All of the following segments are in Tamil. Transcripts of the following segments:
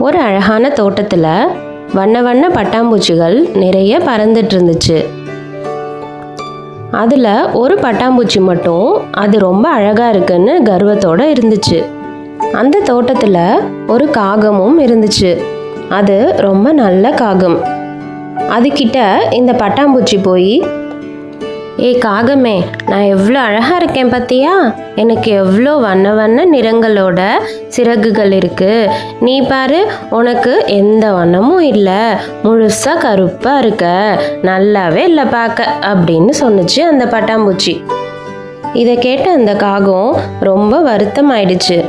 ஒரு அழகான தோட்டத்தில் வண்ண வண்ண பட்டாம்பூச்சிகள் நிறைய பறந்துட்டு இருந்துச்சு. அதில் ஒரு பட்டாம்பூச்சி மட்டும் அது ரொம்ப அழகாக இருக்குன்னு கர்வத்தோடு இருந்துச்சு. அந்த தோட்டத்தில் ஒரு காகமும் இருந்துச்சு. அது ரொம்ப நல்ல காகம். அதுக்கிட்ட இந்த பட்டாம்பூச்சி போய், ஏய் காகமே, நான் எவ்வளோ அழகாக இருக்கேன் பார்த்தியா? எனக்கு எவ்வளோ வண்ண வண்ண நிறங்களோட சிறகுகள் இருக்குது. நீ பாரு, உனக்கு எந்த வண்ணமும் இல்லை, முழுசாக கருப்பாக இருக்க, நல்லாவே இல்லை பார்க்க அப்படின்னு சொன்னுச்சு அந்த பட்டாம்பூச்சி. இதை கேட்ட அந்த காகம் ரொம்ப வருத்தமாயிடுச்சு.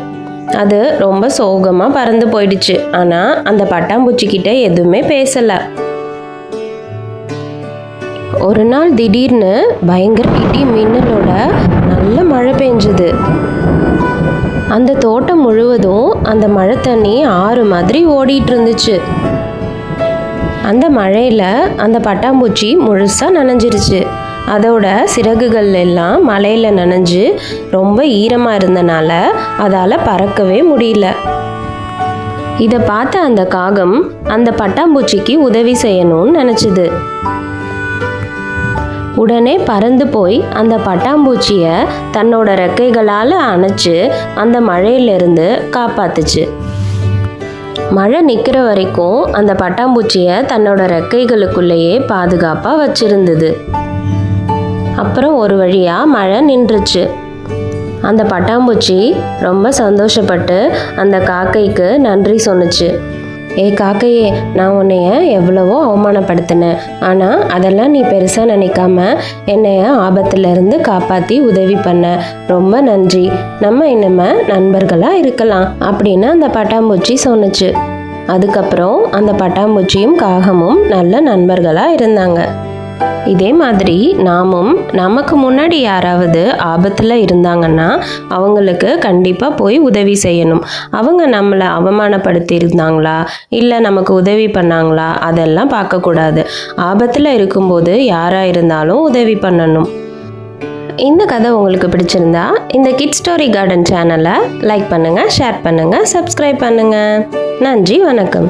அது ரொம்ப சோகமாக பறந்து போயிடுச்சு. ஆனால் அந்த பட்டாம்பூச்சிக்கிட்ட எதுவுமே பேசலை. ஒரு நாள் திடீர்னு பயங்கர இடி மின்னலோட நல்ல மழை பெஞ்சுது. அந்த தோட்டம் முழுவதும் அந்த மழை தண்ணி ஆறு மாதிரி ஓடிட்டு இருந்துச்சு. அந்த மழையில் அந்த பட்டாம்பூச்சி முழுசாக நனைஞ்சிருச்சு. அதோட சிறகுகள் எல்லாம் மழையில் நனைஞ்சு ரொம்ப ஈரமாக இருந்தனால அதால் பறக்கவே முடியல. இதை பார்த்த அந்த காகம் அந்த பட்டாம்பூச்சிக்கு உதவி செய்யணும்னு நினச்சிது. உடனே பறந்து போய் அந்த பட்டாம்பூச்சியை தன்னோட ரெக்கைகளால் அணைச்சு அந்த மழையிலிருந்து காப்பாத்துச்சு. மழை நிற்கிற வரைக்கும் அந்த பட்டாம்பூச்சியை தன்னோட ரெக்கைகளுக்குள்ளேயே பாதுகாப்பாக வச்சிருந்தது. அப்புறம் ஒரு வழியாக மழை நின்றுச்சு. அந்த பட்டாம்பூச்சி ரொம்ப சந்தோஷப்பட்டு அந்த காக்கைக்கு நன்றி சொன்னுச்சு. ஏ காக்கையே, நான் உன்னைய எவ்வளவோ அவமானப்படுத்தினேன், ஆனால் அதெல்லாம் நீ பெருசாக நினைக்காம என்னைய ஆபத்துலேருந்து காப்பாற்றி உதவி பண்ண, ரொம்ப நன்றி. நம்ம இனிமே நண்பர்களாக இருக்கலாம் அப்படின்னு அந்த பட்டாம்பூச்சி சொன்னுச்சு. அதுக்கப்புறம் அந்த பட்டாம்பூச்சியும் காகமும் நல்ல நண்பர்களாக இருந்தாங்க. இதே மாதிரி நாமும் நமக்கு முன்னாடி யாராவது ஆபத்தில் இருந்தாங்கன்னா அவங்களுக்கு கண்டிப்பாக போய் உதவி செய்யணும். அவங்க நம்மளை அவமானப்படுத்தி இருந்தாங்களா இல்லை நமக்கு உதவி பண்ணாங்களா அதெல்லாம் பார்க்கக்கூடாது. ஆபத்தில் இருக்கும்போது யாராக இருந்தாலும் உதவி பண்ணணும். இந்த கதை உங்களுக்கு பிடிச்சிருந்தா இந்த கிட்ஸ் ஸ்டோரி கார்டன் சேனலை லைக் பண்ணுங்கள், ஷேர் பண்ணுங்கள், சப்ஸ்கிரைப் பண்ணுங்கள். நன்றி, வணக்கம்.